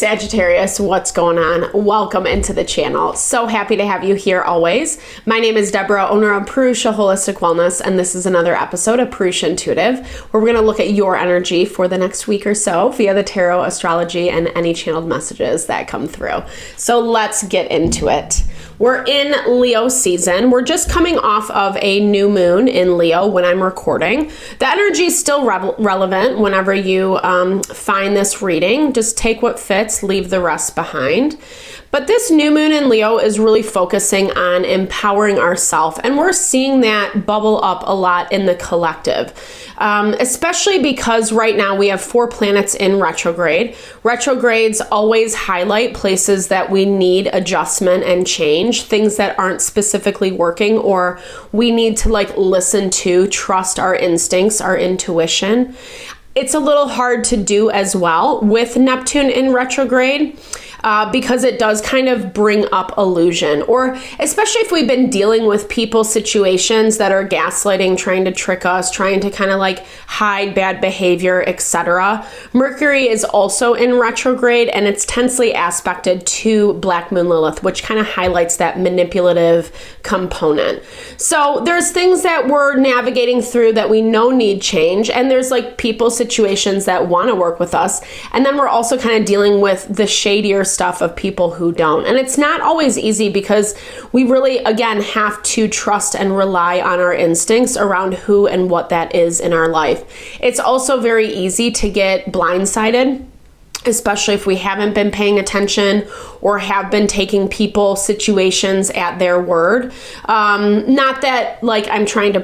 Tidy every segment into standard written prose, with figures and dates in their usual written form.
Sagittarius, what's going on? Welcome into the channel. So happy to have you here always. My name is Deborah, owner of Purusha Holistic Wellness, and this is another episode of Purusha Intuitive, where we're going to look at your energy for the next week or so via the tarot, astrology, and any channeled messages that come through. So let's get into it. We're in Leo season. We're just coming off of a new moon in Leo when I'm recording. The energy is still relevant whenever you find this reading. Just take what fits, leave the rest behind. But this new moon in Leo is really focusing on empowering ourselves, and we're seeing that bubble up a lot in the collective, especially because right now we have 4 planets in retrograde. Retrogrades always highlight places that we need adjustment and change, things that aren't specifically working, or we need to listen to, trust our instincts, our intuition. It's a little hard to do as well with Neptune in retrograde. Because it does kind of bring up illusion, or especially if we've been dealing with people, situations that are gaslighting, trying to trick us, trying to kind of hide bad behavior, etc. Mercury is also in retrograde, and it's tensely aspected to Black Moon Lilith, which kind of highlights that manipulative component. So there's things that we're navigating through that we know need change, and there's people, situations that want to work with us, and then we're also kind of dealing with the shadier stuff of people who don't. And it's not always easy because we really, again, have to trust and rely on our instincts around who and what that is in our life. It's also very easy to get blindsided, especially if we haven't been paying attention or have been taking people, situations at their word. Not that I'm trying to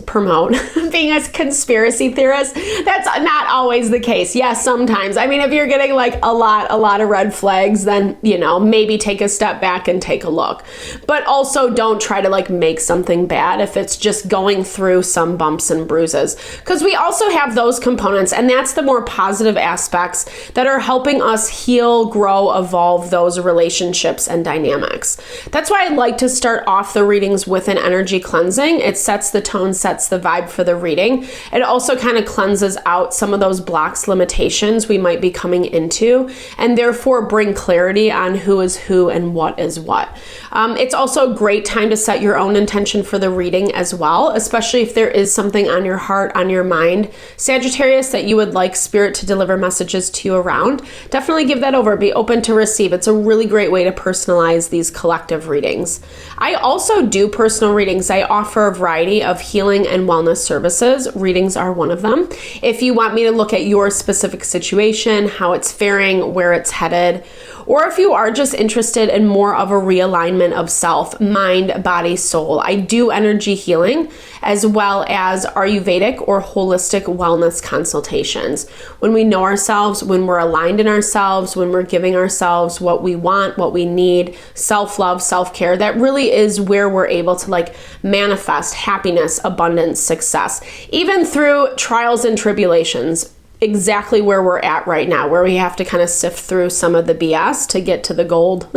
promote being a conspiracy theorist. That's not always the case. Yes, sometimes. I mean, if you're getting a lot of red flags, then, maybe take a step back and take a look. But also don't try to make something bad if it's just going through some bumps and bruises. Because we also have those components, and that's the more positive aspects that are helping us heal, grow, evolve those relationships and dynamics. That's why I like to start off the readings with an energy cleansing. It sets the tone, sets the vibe for the reading. It also kind of cleanses out some of those blocks, limitations we might be coming into, and therefore bring clarity on who is who and what is what. It's also a great time to set your own intention for the reading as well, especially if there is something on your heart, on your mind, Sagittarius, that you would like Spirit to deliver messages to you around. Definitely give that over. Be open to receive. It's a really great way to personalize these collective readings. I also do personal readings. I offer a variety of healing and wellness services. Readings are one of them. If you want me to look at your specific situation, how it's faring, where it's headed, or if you are just interested in more of a realignment of self, mind, body, soul, I do energy healing as well as Ayurvedic or holistic wellness consultations. When we know ourselves, when we're aligned in ourselves, when we're giving ourselves what we want, what we need, self-love, self-care, that really is where we're able to manifest happiness, abundance, success, even through trials and tribulations. Exactly where we're at right now, where we have to kind of sift through some of the BS to get to the gold.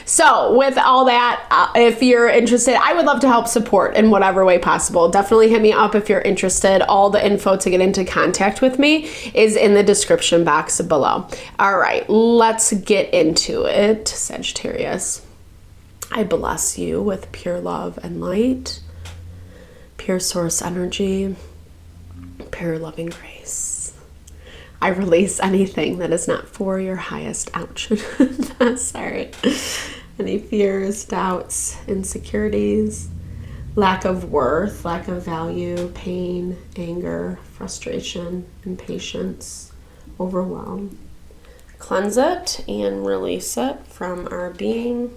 So with all that, if you're interested, I would love to help support in whatever way possible. Definitely hit me up if you're interested. All the info to get into contact with me is in the description box below. All right, let's get into it, Sagittarius. I bless you with pure love and light, pure source energy, pure loving grace. I release anything that is not for your highest ouch. Sorry. Any fears, doubts, insecurities, lack of worth, lack of value, pain, anger, frustration, impatience, overwhelm. Cleanse it and release it from our being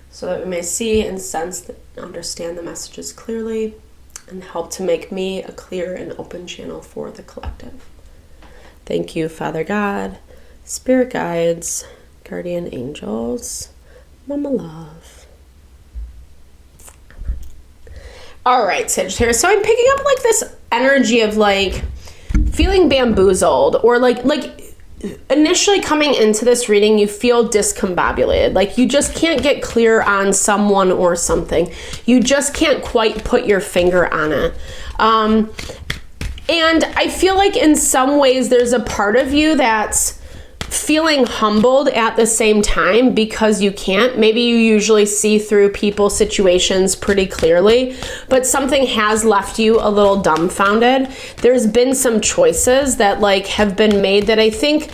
so that we may see and sense and understand the messages clearly, and help to make me a clear and open channel for the collective. Thank you, Father God, Spirit guides, guardian angels, Mama Love. All right, Sagittarius. So I'm picking up this energy of feeling bamboozled, or initially coming into this reading, you feel discombobulated. You just can't get clear on someone or something. You just can't quite put your finger on it. And I feel in some ways there's a part of you that's feeling humbled at the same time because you can't. Maybe you usually see through people, situations pretty clearly, but something has left you a little dumbfounded. There's been some choices that like have been made that I think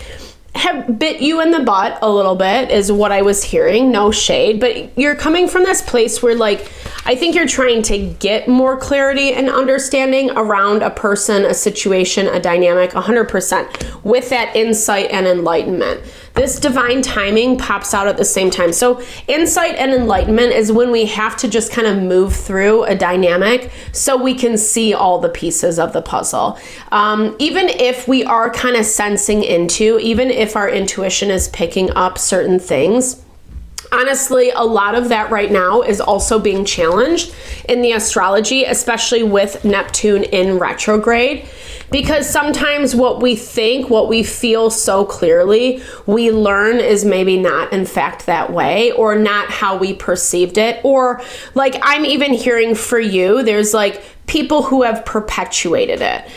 have bit you in the butt a little bit, is what I was hearing. No shade, but you're coming from this place where like, I think you're trying to get more clarity and understanding around a person, a situation, a dynamic, 100% with that insight and enlightenment. This divine timing pops out at the same time. So insight and enlightenment is when we have to just kind of move through a dynamic so we can see all the pieces of the puzzle. Even if we are kind of sensing into, even if our intuition is picking up certain things, honestly, a lot of that right now is also being challenged in the astrology, especially with Neptune in retrograde. Because sometimes what we think, what we feel so clearly, we learn is maybe not in fact that way, or not how we perceived it. Or like I'm even hearing for you, there's like people who have perpetuated it.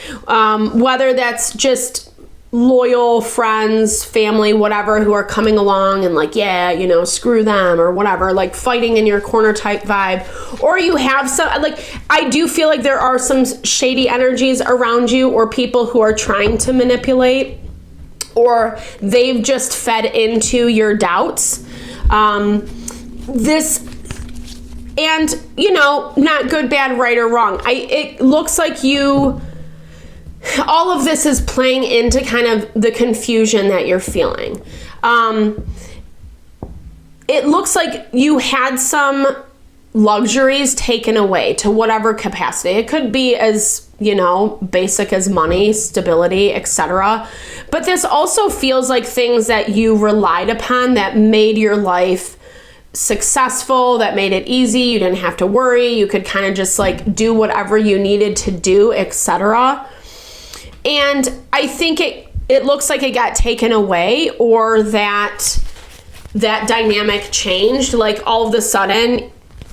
Whether that's just loyal friends, family, whatever, who are coming along and like, yeah, you know, screw them or whatever, like fighting in your corner type vibe. Or you have some, like, I do feel like there are some shady energies around you, or people who are trying to manipulate, or they've just fed into your doubts. And you know, not good, bad, right or wrong. It looks like all of this is playing into kind of the confusion that you're feeling. It looks like you had some luxuries taken away to whatever capacity. It could be as, you know, basic as money, stability, etc. But this also feels like things that you relied upon that made your life successful, that made it easy. You didn't have to worry. You could kind of just like do whatever you needed to do, etc. And I think it looks like it got taken away, or that dynamic changed. Like all of a sudden,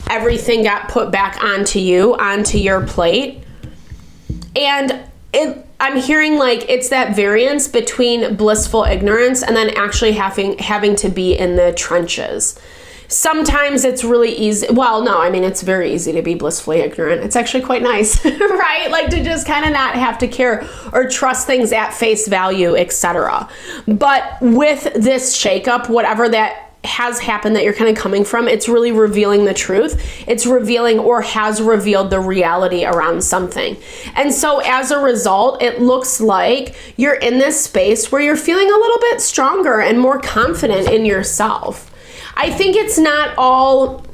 everything got put back onto you, onto your plate. And I'm hearing like it's that variance between blissful ignorance and then actually having to be in the trenches. Sometimes it's really easy. Well, no, I mean, it's very easy to be blissfully ignorant. It's actually quite nice, right? Like to just kind of not have to care or trust things at face value, etc. But with this shakeup, whatever that has happened that you're kind of coming from, it's really revealing the truth. It's revealing, or has revealed, the reality around something. And so as a result, it looks like you're in this space where you're feeling a little bit stronger and more confident in yourself. I think it's not all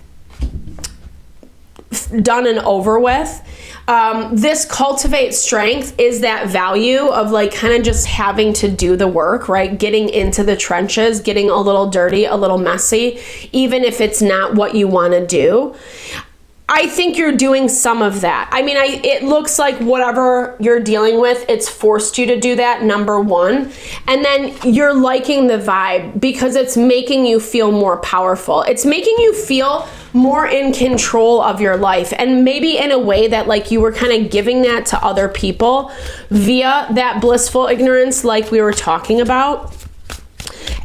done and over with. This cultivate strength is that value of like kind of just having to do the work, right? Getting into the trenches, getting a little dirty, a little messy, even if it's not what you want to do. I think you're doing some of that. I mean, it looks like whatever you're dealing with, it's forced you to do that, number one. And then you're liking the vibe because it's making you feel more powerful. It's making you feel more in control of your life, and maybe in a way that like you were kind of giving that to other people via that blissful ignorance like we were talking about.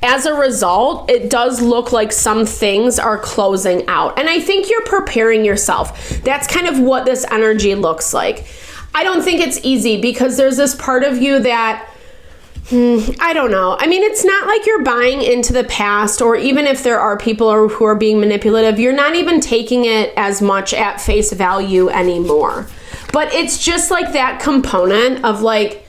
As a result, it does look like some things are closing out. And I think you're preparing yourself. That's kind of what this energy looks like. I don't think it's easy because there's this part of you that, I don't know. I mean, it's not like you're buying into the past, or even if there are people who are being manipulative, you're not even taking it as much at face value anymore. But it's just like that component of like,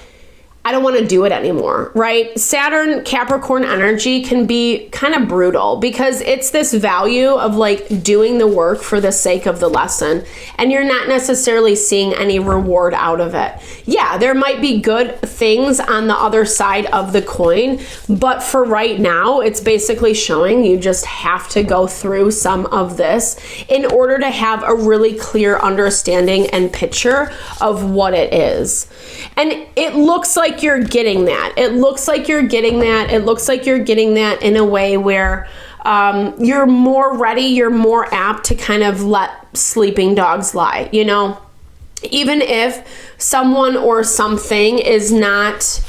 I don't want to do it anymore, right? Saturn, Capricorn energy can be kind of brutal because it's this value of like doing the work for the sake of the lesson, and you're not necessarily seeing any reward out of it. Yeah, there might be good things on the other side of the coin, but for right now, it's basically showing you just have to go through some of this in order to have a really clear understanding and picture of what it is. And it looks like you're getting that. It looks like you're getting that. It looks like you're getting that in a way where you're more ready, you're more apt to kind of let sleeping dogs lie, you know? Even if someone or something is not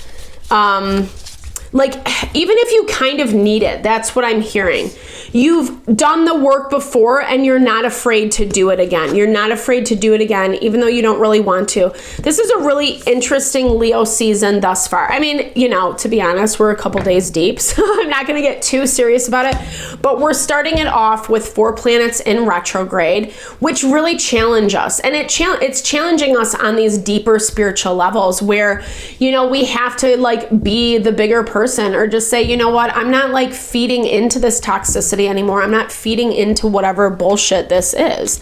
like, even if you kind of need it, that's what I'm hearing. You've done the work before and you're not afraid to do it again. You're not afraid to do it again, even though you don't really want to. This is a really interesting Leo season thus far. I mean, you know, to be honest, we're a couple days deep, so I'm not going to get too serious about it. But we're starting it off with 4 planets in retrograde, which really challenge us. And it's challenging us on these deeper spiritual levels where, you know, we have to like be the bigger person, or just say, you know what, I'm not like feeding into this toxicity anymore. I'm not feeding into whatever bullshit this is.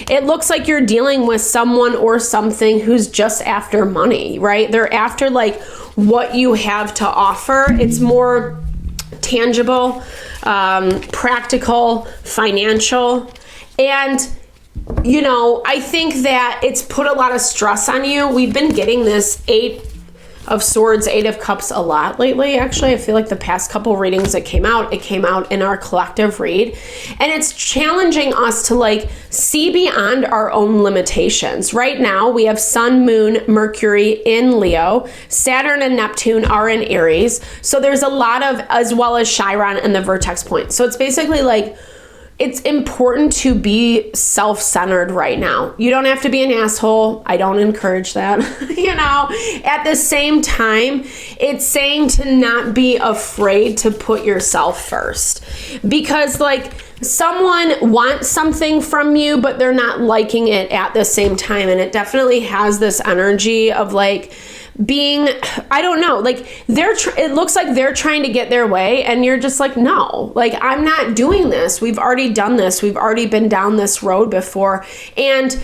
It looks like you're dealing with someone or something who's just after money, right? They're after like what you have to offer. It's more tangible, practical, financial. And, you know, I think that it's put a lot of stress on you. We've been getting this 8 of Swords, 8 of Cups a lot lately. Actually, I feel like the past couple readings it came out in our collective read. And it's challenging us to like see beyond our own limitations. Right now, we have Sun, Moon, Mercury in Leo. Saturn and Neptune are in Aries. So there's a lot of, as well as Chiron and the vertex point. So it's basically like, it's important to be self-centered right now. You don't have to be an asshole. I don't encourage that. You know, at the same time, it's saying to not be afraid to put yourself first, because like someone wants something from you, but they're not liking it at the same time. And it definitely has this energy of like, being, I don't know, like it looks like they're trying to get their way and you're just like, no, like I'm not doing this. We've already done this. We've already been down this road before. And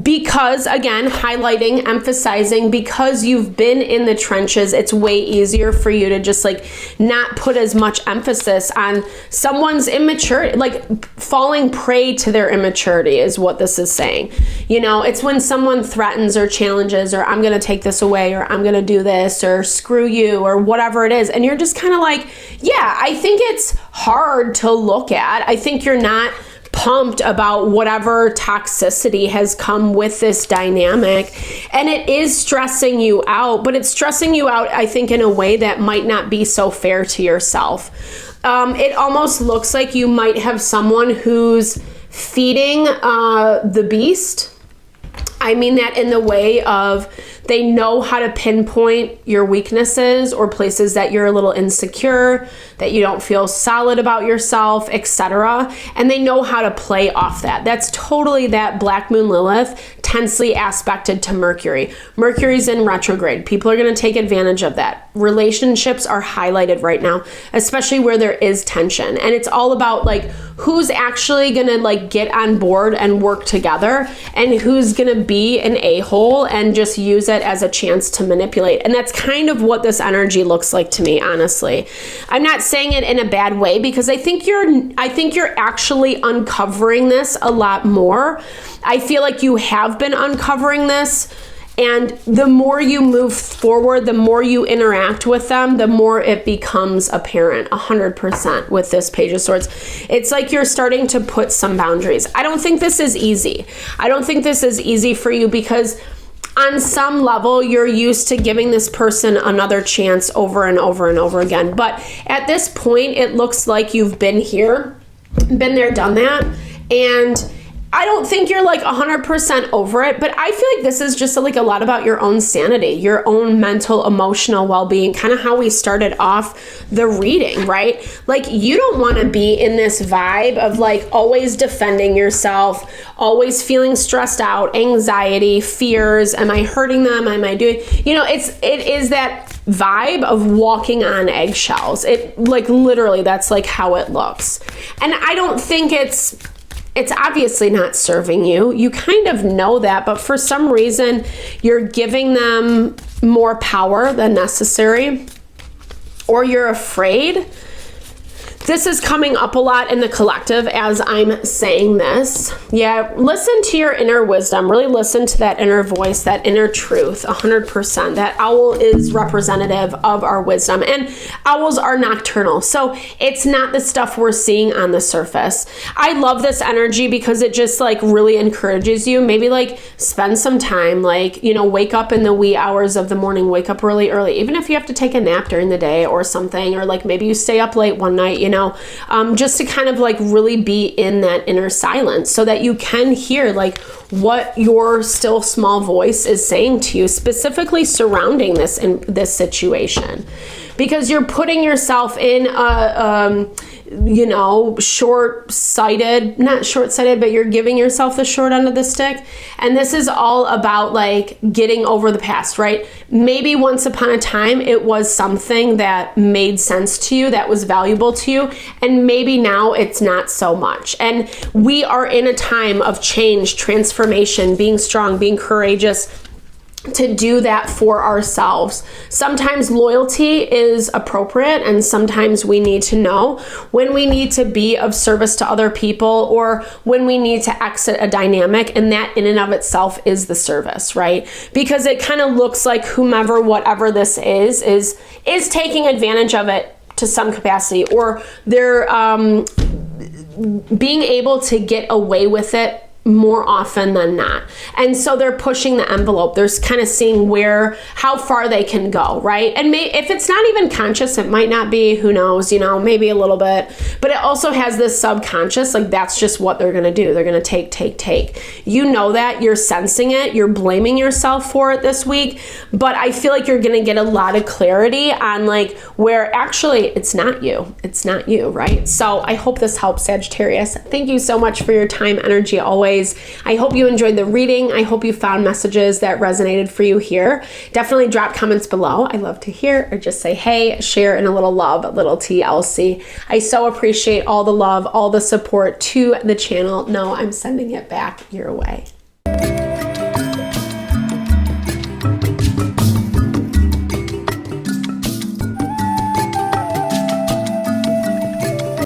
because, again, highlighting, emphasizing, because you've been in the trenches, it's way easier for you to just like not put as much emphasis on someone's immaturity, like falling prey to their immaturity is what this is saying. You know, it's when someone threatens or challenges, or I'm going to take this away, or I'm going to do this, or screw you, or whatever it is. And you're just kind of like, yeah, I think it's hard to look at. I think you're not pumped about whatever toxicity has come with this dynamic, and it is stressing you out, but it's stressing you out, I think, in a way that might not be so fair to yourself. It almost looks like you might have someone who's feeding the beast. I mean that in the way of they know how to pinpoint your weaknesses or places that you're a little insecure, that you don't feel solid about yourself, etc. And they know how to play off that. That's totally that Black Moon Lilith tensely aspected to Mercury. Mercury's in retrograde. People are going to take advantage of that. Relationships are highlighted right now, especially where there is tension. And it's all about like who's actually going to like get on board and work together, and who's going to be an a-hole and just use it as a chance to manipulate. And that's kind of what this energy looks like to me, honestly. I'm not saying it in a bad way, because I think you're actually uncovering this a lot more. I feel like you have been uncovering this, and the more you move forward, the more you interact with them, the more it becomes apparent, 100% with this Page of Swords. It's like you're starting to put some boundaries. I don't think this is easy. I don't think this is easy for you, because on some level, you're used to giving this person another chance over and over and over again. But at this point, it looks like you've been here, been there, done that. And I don't think you're like 100% over it, but I feel like this is just like a lot about your own sanity, your own mental, emotional well-being, kind of how we started off the reading, right? Like you don't want to be in this vibe of like always defending yourself, always feeling stressed out, anxiety, fears. Am I hurting them? Am I doing, you know, it is that vibe of walking on eggshells. It like literally that's like how it looks. And I don't think it's obviously not serving you. You kind of know that, but for some reason you're giving them more power than necessary, or you're afraid This is coming up a lot in the collective as I'm saying this. Yeah, listen to your inner wisdom. Really listen to that inner voice, that inner truth, 100%. That owl is representative of our wisdom, and owls are nocturnal. So it's not the stuff we're seeing on the surface. I love this energy because it just like really encourages you. Maybe like spend some time, like, you know, wake up in the wee hours of the morning, wake up really early, even if you have to take a nap during the day or something, or like maybe you stay up late one night, you know, just to kind of like really be in that inner silence so that you can hear like what your still small voice is saying to you, specifically surrounding this in this situation, because you're putting yourself in a you know, short-sighted, not short-sighted, but you're giving yourself the short end of the stick. And this is all about like getting over the past, right? Maybe once upon a time, it was something that made sense to you, that was valuable to you. And maybe now it's not so much. And we are in a time of change, transformation, being strong, being courageous, to do that for ourselves. Sometimes loyalty is appropriate, and sometimes we need to know when we need to be of service to other people or when we need to exit a dynamic, and that in and of itself is the service, right? Because it kind of looks like whomever, whatever this is taking advantage of it to some capacity, or they're being able to get away with it more often than not. And so they're pushing the envelope. They're kind of seeing how far they can go, right? And if it's not even conscious, it might not be, who knows, you know, maybe a little bit, but it also has this subconscious, like that's just what they're going to do. They're going to take. You know that, you're sensing it, you're blaming yourself for it this week, but I feel like you're going to get a lot of clarity on like where actually it's not you, right? So I hope this helps, Sagittarius. Thank you so much for your time, energy, always. I hope you enjoyed the reading. I hope you found messages that resonated for you here. Definitely drop comments below. I love to hear, or just say, hey, share in a little love, a little TLC. I so appreciate all the love, all the support to the channel. No, I'm sending it back your way.